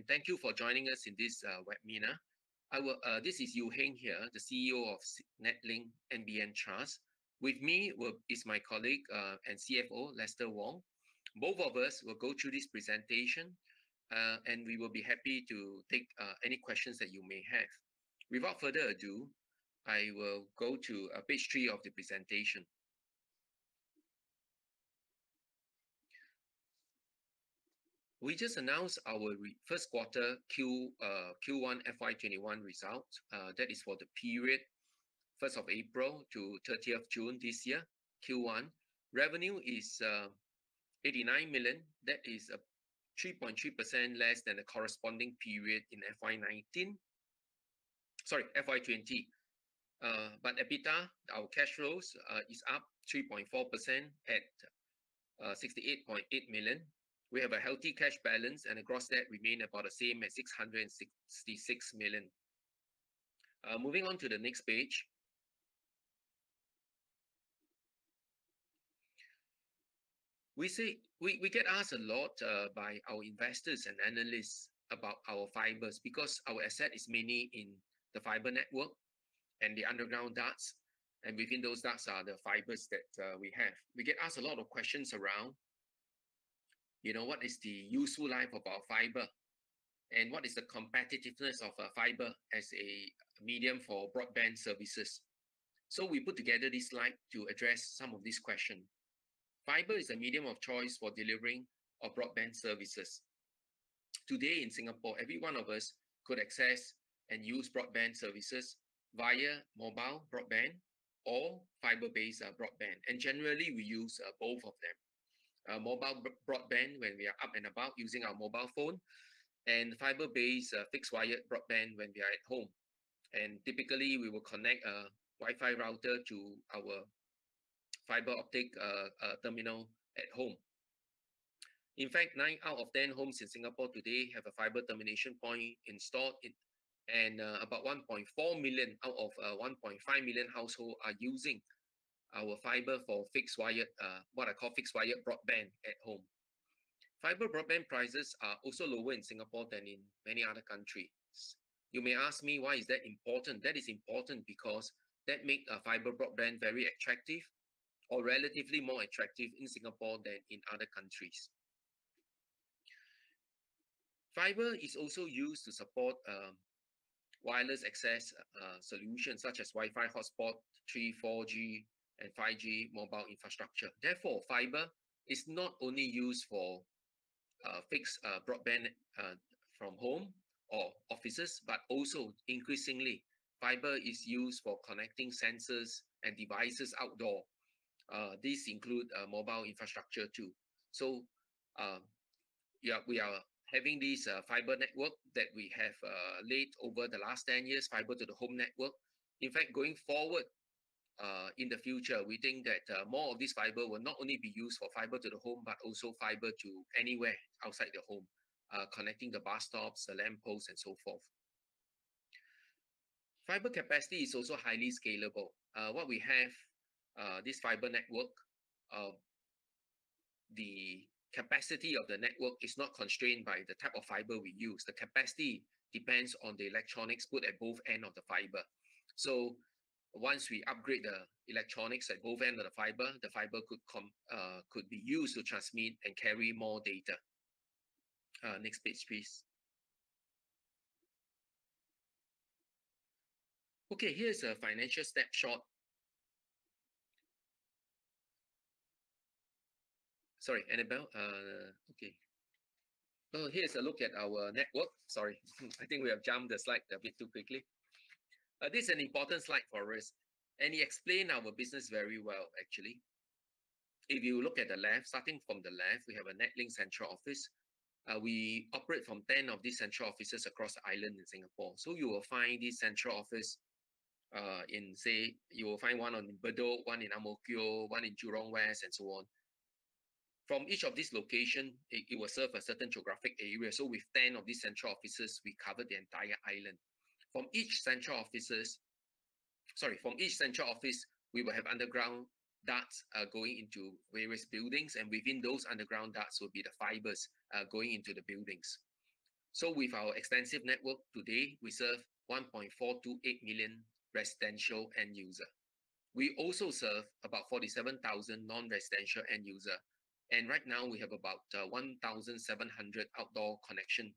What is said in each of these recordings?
thank you for joining us in this webinar. This is Yu Heng here, the CEO of Netlink NBN Trust. With me is my colleague and CFO, Lester Wong. Both of us will go through this presentation and we will be happy to take any questions that you may have. Without further ado, I will go to page 3 of the presentation. We just announced our first quarter Q1 FY21 results. That is for the period 1st of April to 30th June this year, Q1. Revenue is 89 million. That is a 3.3% less than the corresponding period in FY20. But EBITDA, our cash flows, is up 3.4% at 68.8 million. We have a healthy cash balance and the gross debt remain about the same at 666 million. Moving on to the next page. We get asked a lot by our investors and analysts about our fibers because our asset is mainly in the fiber network and the underground ducts, and within those ducts are the fibers that we have. We get asked a lot of questions around, what is the useful life of our fiber and what is the competitiveness of fiber as a medium for broadband services. So we put together this slide to address some of these questions. Fiber is a medium of choice for delivering of broadband services. Today in Singapore, every one of us could access and use broadband services via mobile broadband or fiber-based broadband. And generally, we use both of them. Mobile broadband when we are up and about using our mobile phone, and fiber-based fixed wired broadband when we are at home. And typically, we will connect a Wi-Fi router to our fiber optic terminal at home. In fact, 9 out of 10 homes in Singapore today have a fiber termination point installed, and about 1.4 million out of 1.5 million households are using our fiber for fixed wired, what I call fixed wired broadband at home. Fiber broadband prices are also lower in Singapore than in many other countries. You may ask me, why is that important? That is important because that makes fiber broadband very attractive, or relatively more attractive in Singapore than in other countries. Fiber is also used to support wireless access solutions such as Wi-Fi hotspot, 3G, 4G, and 5G mobile infrastructure. Therefore, fiber is not only used for fixed broadband from home or offices, but also increasingly, fiber is used for connecting sensors and devices outdoor. These include mobile infrastructure too. So we are having this fiber network that we have laid over the last 10 years, fiber to the home network. In fact, going forward in the future, we think that more of this fiber will not only be used for fiber to the home, but also fiber to anywhere outside the home, connecting the bus stops, the lamp posts, and so forth. Fiber capacity is also highly scalable. What we have, this fiber network, the capacity of the network is not constrained by the type of fiber we use. The capacity depends on the electronics put at both ends of the fiber. So once we upgrade the electronics at both ends of the fiber could be used to transmit and carry more data. Next page, please. Okay, here's a financial snapshot. Sorry, Annabelle. Okay. Oh, here's a look at our network. Sorry, I think we have jumped the slide a bit too quickly. This is an important slide for us, and it explains our business very well, actually. If you look at the left, starting from the left, we have a Netlink central office. We operate from 10 of these central offices across the island in Singapore. So you will find this central office you will find one on Bedok, one in Ang Mo Kio, one in Jurong West, and so on. From each of these locations, it will serve a certain geographic area. So with 10 of these central offices, we cover the entire island. From each central office, we will have underground ducts going into various buildings, and within those underground ducts will be the fibers going into the buildings. So with our extensive network today, we serve 1.428 million residential end user. We also serve about 47,000 non-residential end user. And right now we have about 1,700 outdoor connection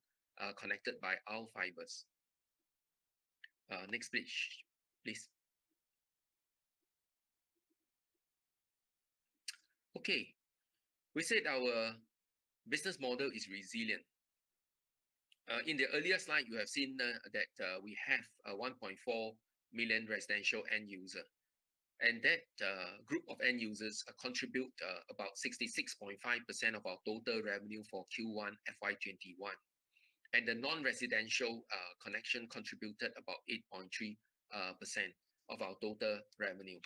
connected by our fibers. Next page, please. Okay, we said our business model is resilient. In the earlier slide, you have seen that we have 1.4 million residential end user. And that group of end users contribute about 66.5% of our total revenue for Q1 FY21. And the non-residential connection contributed about 8.3% of our total revenue.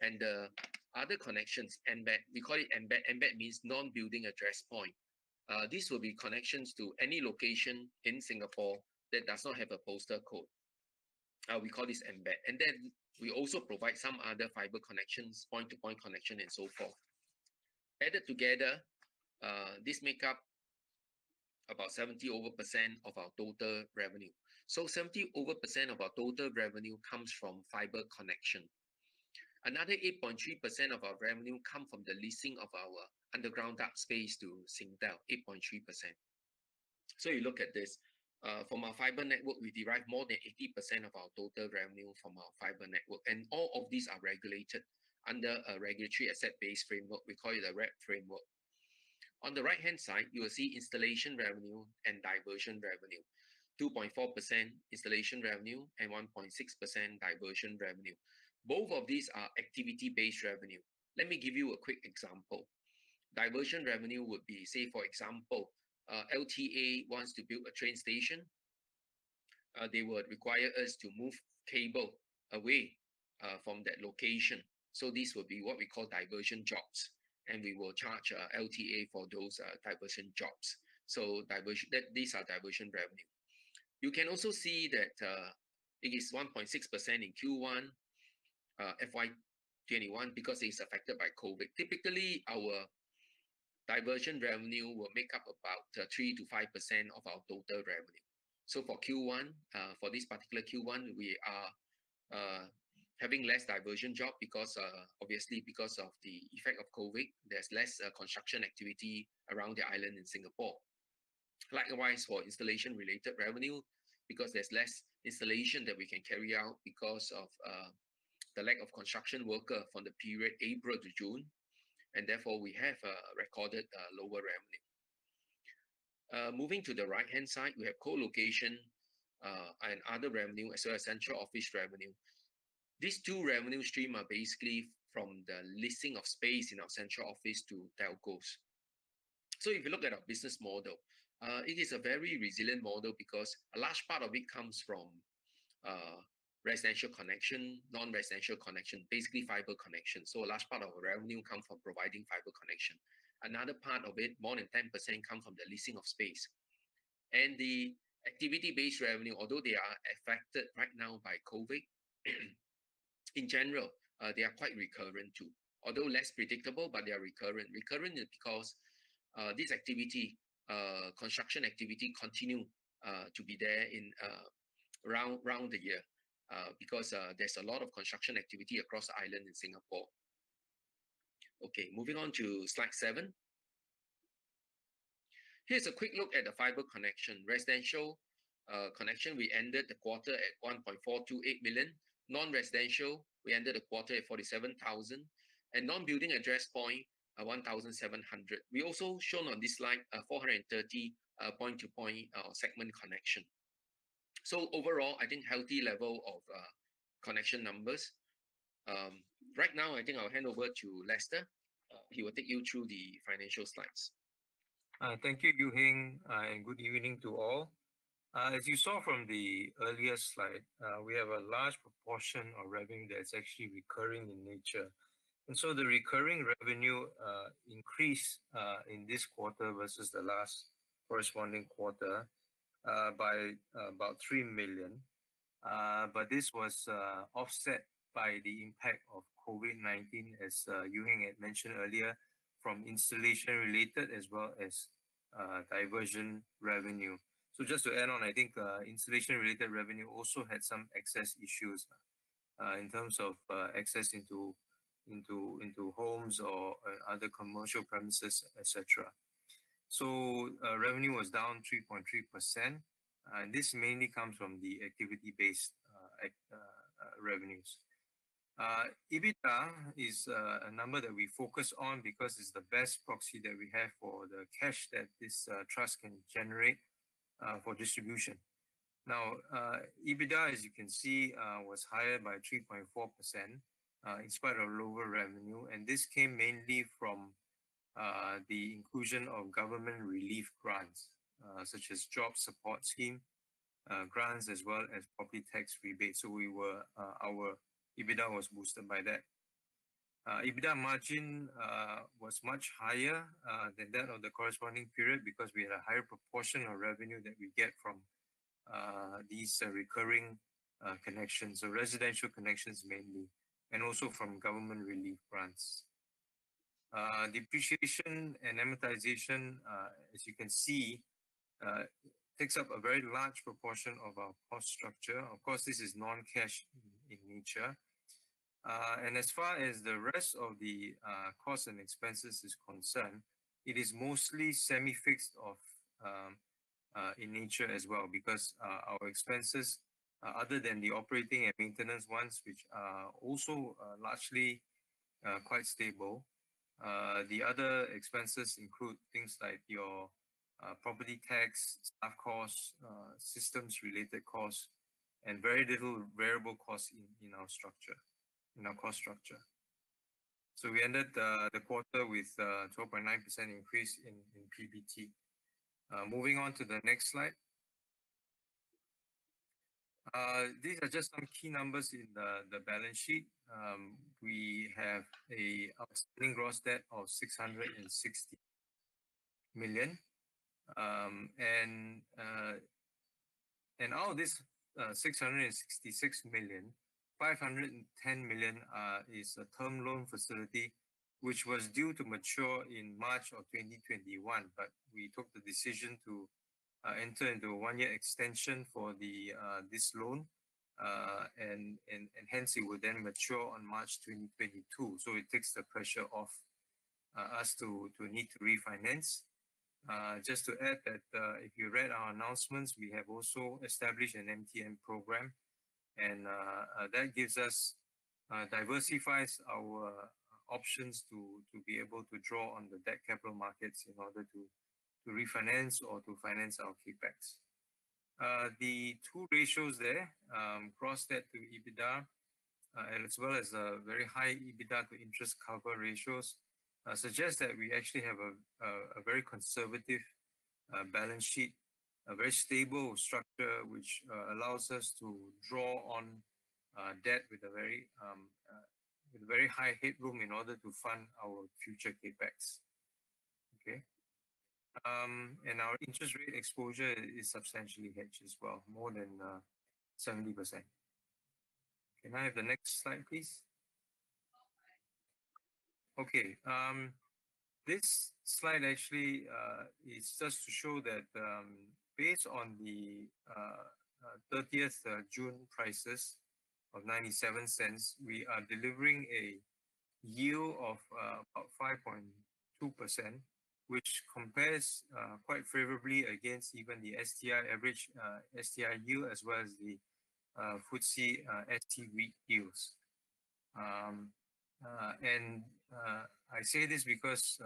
And the other connections, embed, we call it embed. Embed means non-building address point. These will be connections to any location in Singapore that does not have a postal code. We call this embed. And then we also provide some other fiber connections, point-to-point connection, and so forth. Added together, this make up about 70% of our total revenue. So 70% of our total revenue comes from fiber connection. Another 8.3% of our revenue come from the leasing of our underground dark space to Singtel, 8.3%. So you look at this, from our fiber network, we derive more than 80% of our total revenue from our fiber network. And all of these are regulated under a regulatory asset-based framework. We call it a RAP framework. On the right-hand side, you will see installation revenue and diversion revenue. 2.4% installation revenue and 1.6% diversion revenue. Both of these are activity-based revenue. Let me give you a quick example. Diversion revenue would be, say, for example, LTA wants to build a train station. They would require us to move cable away from that location. So this will be what we call diversion jobs. And we will charge LTA for those diversion jobs. So these are diversion revenue. You can also see that it is 1.6% in Q1 FY21 because it's affected by COVID. Typically, our diversion revenue will make up about 3 to 5% of our total revenue. So for Q1, for this particular Q1, we are having less diversion job because obviously because of the effect of COVID, there's less construction activity around the island in Singapore. Likewise, for installation related revenue, because there's less installation that we can carry out because of the lack of construction worker from the period April to June, and therefore we have recorded lower revenue. Moving to the right-hand side, we have co-location and other revenue as well as central office revenue. These two revenue streams are basically from the leasing of space in our central office to telcos. So if you look at our business model, it is a very resilient model because a large part of it comes from residential connection, non-residential connection, basically fiber connection. So a large part of our revenue comes from providing fiber connection. Another part of it, more than 10%, comes from the leasing of space. And the activity-based revenue, although they are affected right now by COVID, in general, they are quite recurrent too. Although less predictable, but they are recurrent. Recurrent is because this activity, construction activity, continue to be there in round the year because there's a lot of construction activity across the island in Singapore. Okay, moving on to slide 7. Here's a quick look at the fiber connection. Residential connection, we ended the quarter at 1.428 million. Non-residential, we ended the quarter at 47,000. And non-building address point, 1,700. We also shown on this slide 430 point-to-point segment connection. So overall, I think healthy level of connection numbers. Right now, I think I'll hand over to Lester. He will take you through the financial slides. Thank you, Yu Hing, and good evening to all. As you saw from the earlier slide, we have a large proportion of revenue that's actually recurring in nature. And so the recurring revenue increased in this quarter versus the last corresponding quarter by about 3 million. But this was offset by the impact of COVID-19, as Yu Hing had mentioned earlier, from installation related as well as diversion revenue. So just to add on, I think installation-related revenue also had some access issues in terms of access into homes or other commercial premises, etc. So revenue was down 3.3%. And this mainly comes from the activity-based revenues. EBITDA is a number that we focus on because it's the best proxy that we have for the cash that this trust can generate for distribution. Now, EBITDA, as you can see, was higher by 3.4% in spite of lower revenue, and this came mainly from the inclusion of government relief grants, such as job support scheme grants as well as property tax rebates. So our EBITDA was boosted by that. EBITDA margin was much higher than that of the corresponding period because we had a higher proportion of revenue that we get from these recurring connections, so residential connections mainly, and also from government relief grants. Depreciation and amortization, as you can see, takes up a very large proportion of our cost structure. Of course, this is non-cash in nature. And as far as the rest of the costs and expenses is concerned, it is mostly semi-fixed in nature as well, because our expenses, other than the operating and maintenance ones, which are also largely quite stable, the other expenses include things like your property tax, staff costs, systems related costs, and very little variable costs in our structure, in our cost structure. So we ended the quarter with 12.9% increase in PBT. Moving on to the next slide. These are just some key numbers in the balance sheet. We have a outstanding gross debt of 660 million. And out of this 666 million, 510 million is a term loan facility, which was due to mature in March of 2021, but we took the decision to enter into a one-year extension for this loan, and hence it will then mature on March 2022. So it takes the pressure off us to need to refinance. Just to add that if you read our announcements, we have also established an MTN program, and that gives us, diversifies our options to be able to draw on the debt capital markets in order to refinance or to finance our capex. The two ratios there, gross debt to EBITDA, as well as very high EBITDA to interest cover ratios, suggest that we actually have a very conservative balance sheet, a very stable structure, which allows us to draw on debt with a very high headroom in order to fund our future capex. Okay. And our interest rate exposure is substantially hedged as well, more than 70%. Can I have the next slide, please? Okay. This slide actually is just to show that based on the 30th June prices of 97 cents, we are delivering a yield of about 5.2%, which compares quite favorably against even the STI average STI yield, as well as the FTSE ST REIT yields. And I say this because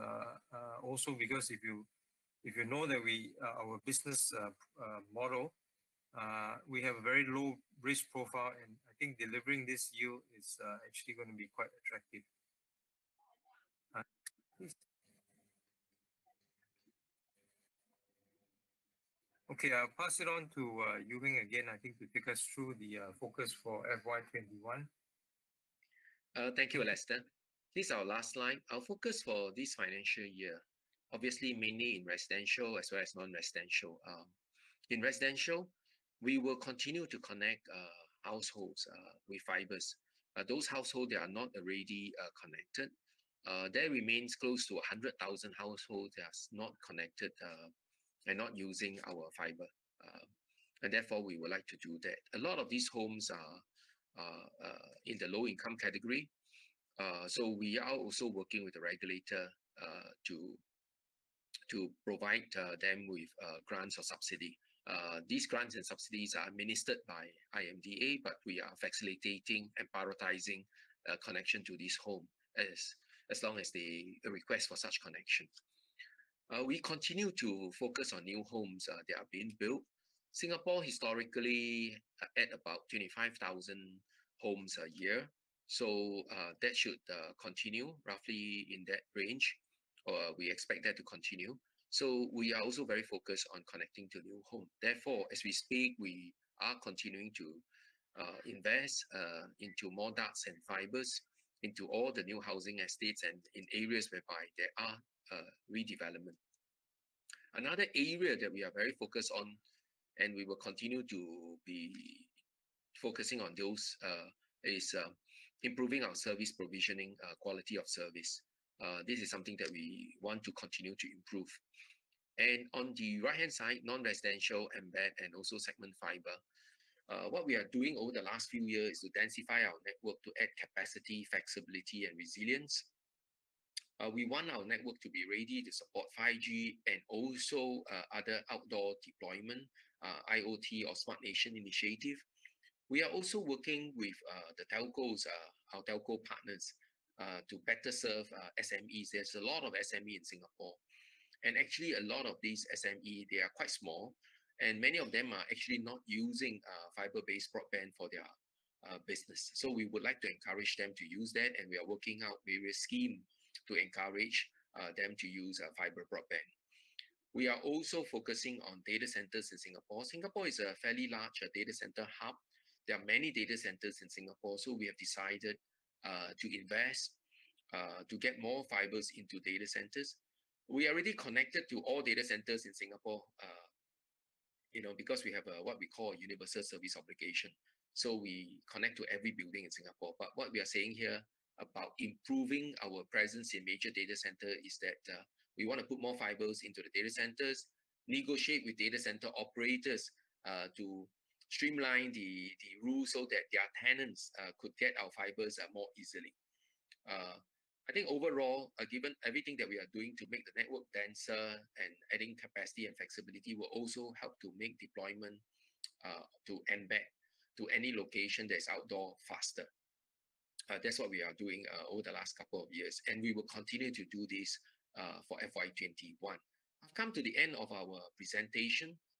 also because if you know that our business model, we have a very low risk profile, and I think delivering this yield is actually going to be quite attractive. Please. Okay, I'll pass it on to Yu Hing again, I think, to take us through the focus for FY21. Thank you, Lester. This is our last slide. Our focus for this financial year, obviously mainly in residential as well as non-residential. In residential, we will continue to connect households with fibers. Those households that are not already connected, there remains close to 100,000 households that are not connected and not using our fiber and therefore we would like to do that. A lot of these homes are in the low income category. So we are also working with the regulator to provide them with grants or subsidy. These grants and subsidies are administered by IMDA, but we are facilitating and prioritizing connection to this home as long as they request for such connection. We continue to focus on new homes that are being built. Singapore historically at about 25,000 homes a year. So that should continue roughly in that range, or we expect that to continue. So we are also very focused on connecting to new home. Therefore, as we speak, we are continuing to invest into more ducts and fibers into all the new housing estates and in areas whereby there are redevelopment. Another area that we are very focused on, and we will continue to be focusing on those, is improving our service provisioning, quality of service. This is something that we want to continue to improve. And on the right-hand side, non-residential, embed, and also segment fiber. What we are doing over the last few years is to densify our network to add capacity, flexibility, and resilience. We want our network to be ready to support 5G and also other outdoor deployment, IoT or Smart Nation initiative. We are also working with the telcos, our telco partners, to better serve SMEs. There's a lot of SME in Singapore. And actually, a lot of these SME, they are quite small. And many of them are actually not using fiber-based broadband for their business. So we would like to encourage them to use that. And we are working out various schemes to encourage them to use fiber broadband. We are also focusing on data centers in Singapore. Singapore is a fairly large data center hub. There are many data centers in Singapore. So we have decided to invest to get more fibers into data centers. We are already connected to all data centers in Singapore, because we have what we call a universal service obligation. So we connect to every building in Singapore. But what we are saying here about improving our presence in major data center is that we want to put more fibers into the data centers, negotiate with data center operators to streamline the rules so that their tenants could get our fibers more easily. I think overall, given everything that we are doing to make the network denser and adding capacity and flexibility will also help to make deployment to embed to any location that's outdoor faster. That's what we are doing over the last couple of years, and we will continue to do this for FY21. I've come to the end of our presentation.